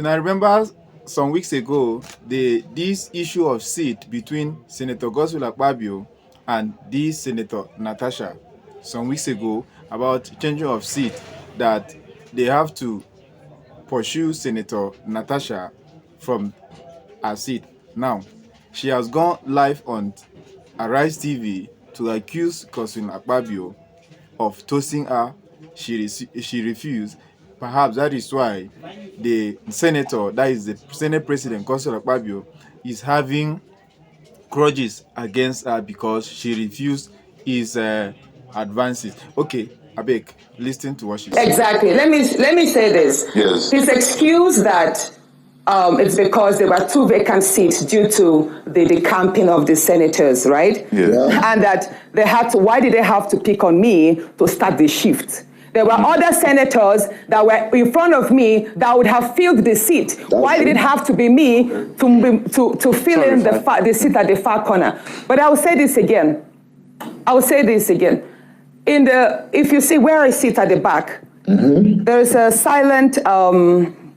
I remember some weeks ago, this issue of seat between Senator Godwill akpabio and this Senator Natasha some weeks ago about changing of seat, that they have to pursue Senator Natasha from her seat. Now, she has gone live on Arise TV to accuse cousin akpabio of toasting her. She refused. Perhaps that is why the senator, that is the Senate President, Godwill akpabio, is having grudges against her because she refused his advances. Okay, Abeg, listen to what she said. Exactly. Let me say this. Yes. His excuse that it's because there were 2 vacant seats due to the camping of the senators, right? Yeah. And that they had to. Why did they have to pick on me to start the shift? There were other senators that were in front of me that would have filled the seat. Why did it have to be me to fill in the seat at the far corner? But I will say this again. If you see where I sit at the back, there is a silent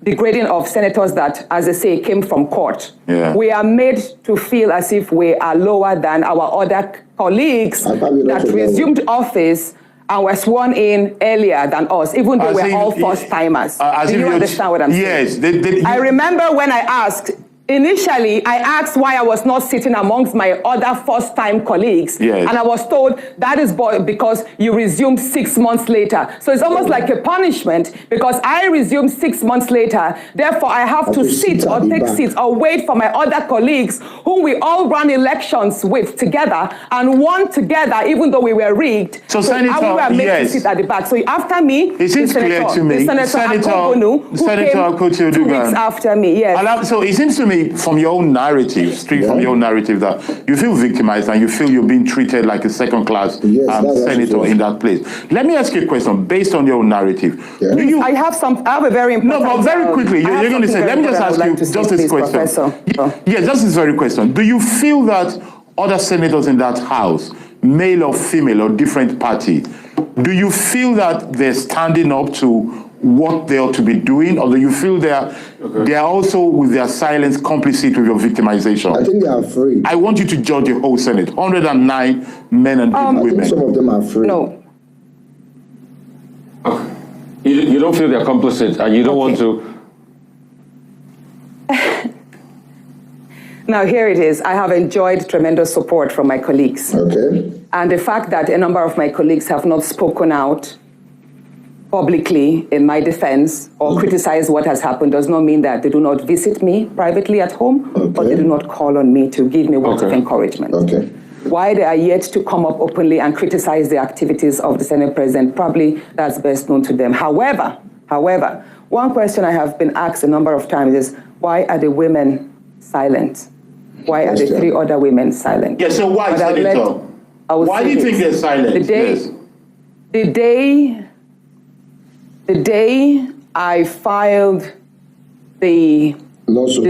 degrading of senators that, as I say, came from court. Yeah. We are made to feel as if we are lower than our other colleagues that resumed office and were sworn in earlier than us, even though we're all first-timers. Do you understand what I'm saying? Yes. I remember when I asked, initially, I asked why I was not sitting amongst my other first-time colleagues, yes. And I was told that is because you resumed 6 months later. So it's almost like a punishment because I resumed 6 months later. Therefore, I have to sit or take seats or wait for my other colleagues who we all ran elections with together and won together, even though we were rigged. So Senator, we were made to sit at the back. So after me, it seems clear to me. Senator Akpoti 2 weeks after me. Yes. So it seems to me, from your own narrative, from your own narrative, that you feel victimized and you feel you're being treated like a second-class senator in that place. Let me ask you a question based on your own narrative. Yeah. I have a very important... No, but very quickly, you're going to say, let me just ask you just this question. Yes, just this very question. Do you feel that other senators in that house, male or female or different party, do you feel that they're standing up to what they ought to be doing, or do you feel they are also with their silence complicit with your victimization? I think they are free. I want you to judge the whole Senate, 109 men and women. I think some of them are free. No. You don't feel they're complicit, and you don't want to... Now, here it is. I have enjoyed tremendous support from my colleagues. Okay. And the fact that a number of my colleagues have not spoken out publicly in my defense or criticize what has happened does not mean that they do not visit me privately at home, or they do not call on me to give me words of encouragement. Okay. Why they are yet to come up openly and criticize the activities of the Senate President, probably that's best known to them. However, one question I have been asked a number of times is, why are the women silent? Why are the 3 other women silent? Yes, so why, Senator? Why do you think they're silent? The day I filed the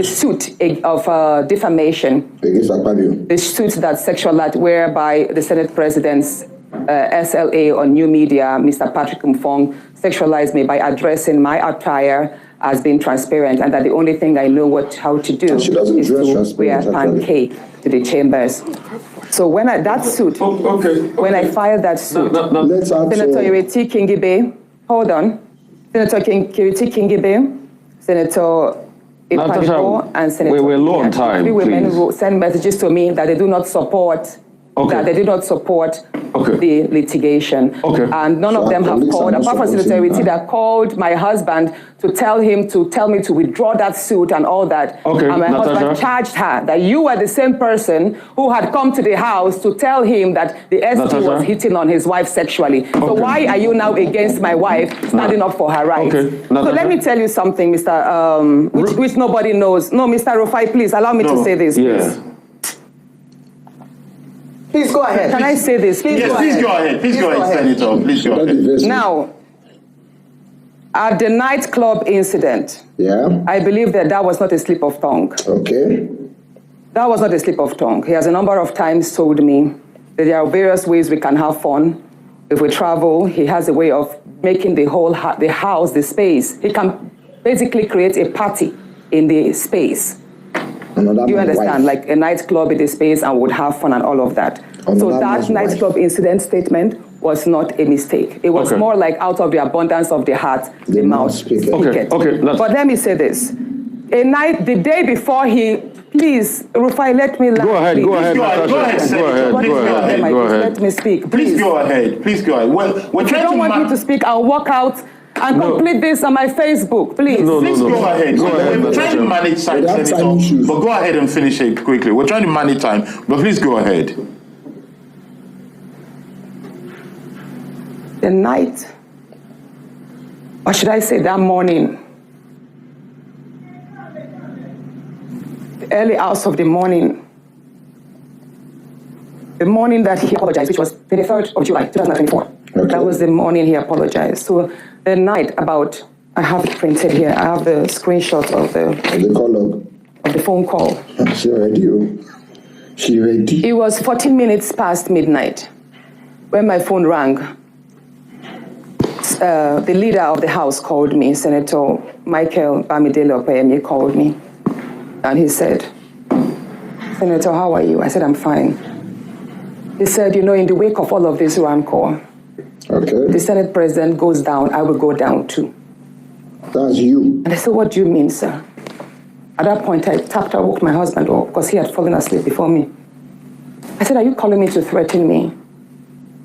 suit of defamation, the suit that sexualized, whereby the Senate President's SLA on new media, Mr. Patrick Mfong, sexualized me by addressing my attire as being transparent, and that the only thing I know how to do is to wear pancake to the chambers. So when I filed that suit, Senator Ireti Kingibe, hold on, Senator Ireti Kingibe, Senator Natasha, and Senator we're low on time, 3 women who send messages to me that they do not support the litigation. And none of them have called, apart from Senator Ireti, that called my husband to tell me to withdraw that suit and all that. And my husband charged her that you were the same person who had come to the house to tell him that the ST was hitting on his wife sexually. So why are you now against my wife standing up for her rights? So let me tell you something, Mr. Which nobody knows. No, Mr. Rufai, please allow me to say this, please. Please go ahead. Can I say this? Please go ahead. Please go ahead, Senator. Please go ahead. Now, at the nightclub incident, I believe that was not a slip of tongue. Okay. That was not a slip of tongue. He has a number of times told me that there are various ways we can have fun. If we travel, he has a way of making the whole the house, the space. He can basically create a party in the space. Do you understand? Like a nightclub in the space and would have fun and all of that. So that nightclub incident statement was not a mistake. It was more like out of the abundance of the heart, the mouth speaketh. Okay. But let me say this. The day before please, Rufai, let me land. Go ahead, Let me speak, please. Go ahead. If you don't want me to speak, I'll walk out and complete this on my Facebook, please. Please go ahead. We're trying to manage time, Senator, but go ahead and finish it quickly. We're trying to manage time, but please go ahead. The night, or should I say that morning, the early hours of the morning that he apologized, which was 23rd of July, 2024. That was the morning he apologized. So the night I have it printed here, I have the screenshot of the phone call. She ready. It was 40 minutes past midnight when my phone rang. The leader of the House called me, Senator Michael Bamidele Opeyemi called me, and he said, Senator, how are you? I said, I'm fine. He said, in the wake of all of this rancor, the Senate President goes down, I will go down too. That's you. And I said, what do you mean, sir? At that point, I woke my husband up because he had fallen asleep before me. I said, are you calling me to threaten me?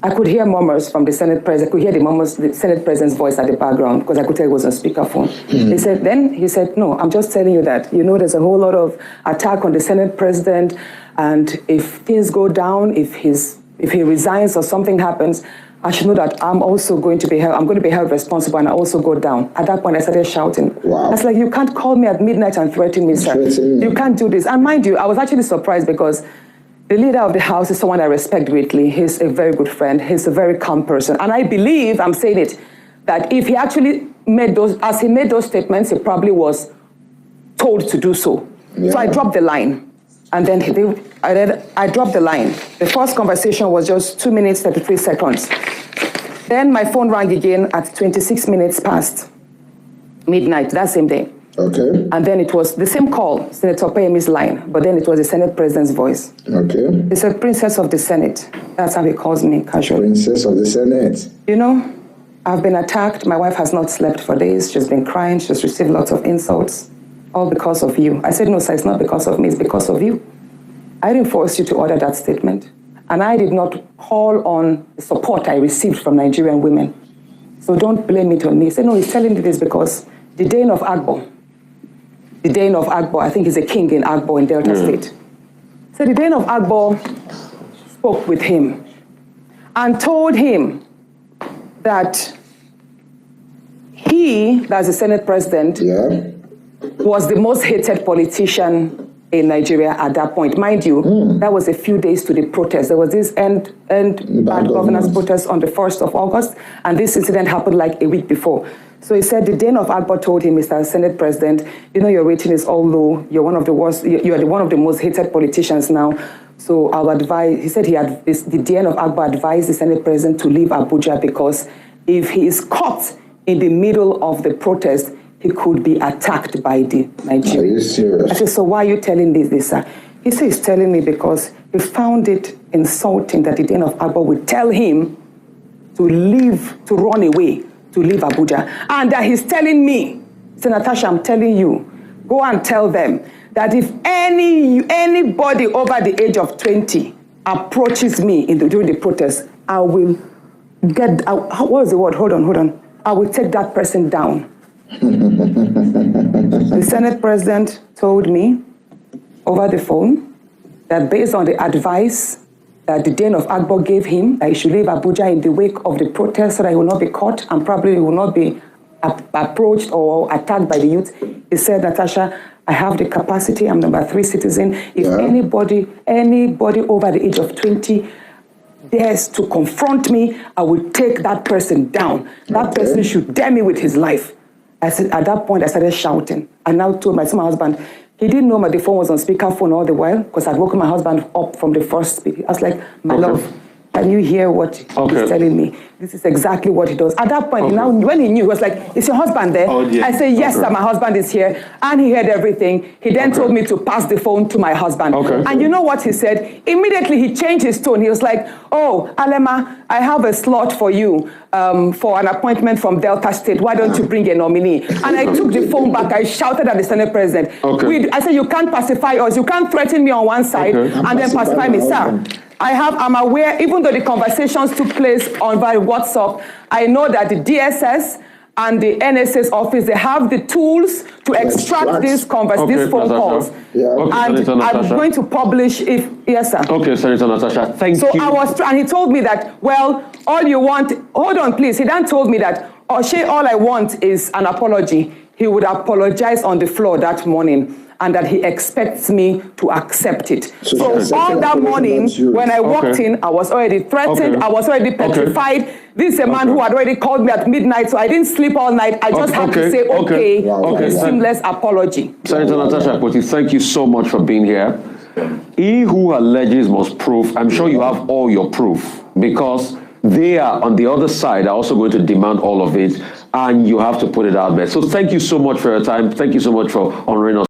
I could hear murmurs from the Senate President. I could hear the Senate President's voice at the background because I could tell it was on speakerphone. He said, no, I'm just telling you that, there's a whole lot of attack on the Senate President, and if things go down, if he resigns or something happens, I should know that I'm going to be held responsible, and I also go down. At that point, I started shouting. Wow. I was like, you can't call me at midnight and threaten me, sir. You can't do this. And mind you, I was actually surprised because the leader of the House is someone I respect greatly. He's a very good friend. He's a very calm person. And I believe, I'm saying it, that if he actually made those statements, he probably was told to do so. Yeah. So I dropped the line. And then I dropped the line. The first conversation was just 2 minutes, 33 seconds. Then my phone rang again at 26 minutes past midnight that same day. Okay. And then it was the same call, Senator Opeyemi's line, but then it was the Senate President's voice. Okay. He said, Princess of the Senate. That's how he calls me casually. Princess of the Senate. I've been attacked. My wife has not slept for days. She's been crying. She's received lots of insults, all because of you. I said, no, sir, it's not because of me. It's because of you. I didn't force you to order that statement. And I did not call on the support I received from Nigerian women. So don't blame it on me. He said, no, he's telling me this because the Dane of Agbo, I think he's a king in Agbo in Delta State. So the Dane of Agbo spoke with him and told him that that's the Senate President, was the most hated politician in Nigeria at that point. Mind you, that was a few days to the protest. There was this end bad governance protest on the 1st of August, and this incident happened like a week before. So he said the Dane of Agbo told him, Mr. Senate President, your rating is all low. You're one of the worst. You're one of the most hated politicians now. So I'll advise. He said the Dane of Agbo advised the Senate President to leave Abuja because if he is caught in the middle of the protest, he could be attacked by the Nigerians. Are you serious? I said, so why are you telling this, sir? He said he's telling me because he found it insulting that the Dane of Agbo would tell him to run away, to leave Abuja. And that he's telling me, so Natasha, I'm telling you, go and tell them that if anybody over the age of 20 approaches me during the protest, I will what was the word? Hold on. I will take that person down. The Senate President told me over the phone that based on the advice that the Dane of Agbo gave him, that he should leave Abuja in the wake of the protest so that he will not be caught and probably will not be approached or attacked by the youth. He said, Natasha, I have the capacity, I'm number 3 citizen. If anybody over the age of 20 dares to confront me, I will take that person down. That person should dare me with his life. I said, at that point, I started shouting. I now told my husband, he didn't know the phone was on speakerphone all the while because I'd woken my husband up from the first speaker. I was like, my love, Can you hear what he's telling me? This is exactly what he does. At that point, now when he knew, he was like, is your husband there? I said, yes, sir, my husband is here. And he heard everything. He then told me to pass the phone to my husband. And you know what he said? Immediately, he changed his tone. He was like, oh, Alema, I have a slot for you for an appointment from Delta State. Why don't you bring a nominee? And I took the phone back. I shouted at the Senate President. I said, you can't pacify us. You can't threaten me on one side and then pacify me, sir. I'm aware, even though the conversations took place on via WhatsApp, I know that the DSS and the NSA's office, they have the tools to extract these phone calls. And I'm going to publish yes, sir. Okay, Senator Natasha, thank you. So and he told me that, well, all you want, hold on, please. He then told me that, all I want is an apology. He would apologize on the floor that morning, and that he expects me to accept it. So all that morning, when I walked in, I was already threatened, I was already petrified. This is a man who had already called me at midnight, so I didn't sleep all night. I just had to say, a seamless apology. Senator Natasha Akpoti, thank you so much for being here. He who alleges must prove. I'm sure you have all your proof, because they are on the other side are also going to demand all of it, and you have to put it out there. So thank you so much for your time. Thank you so much for honoring us.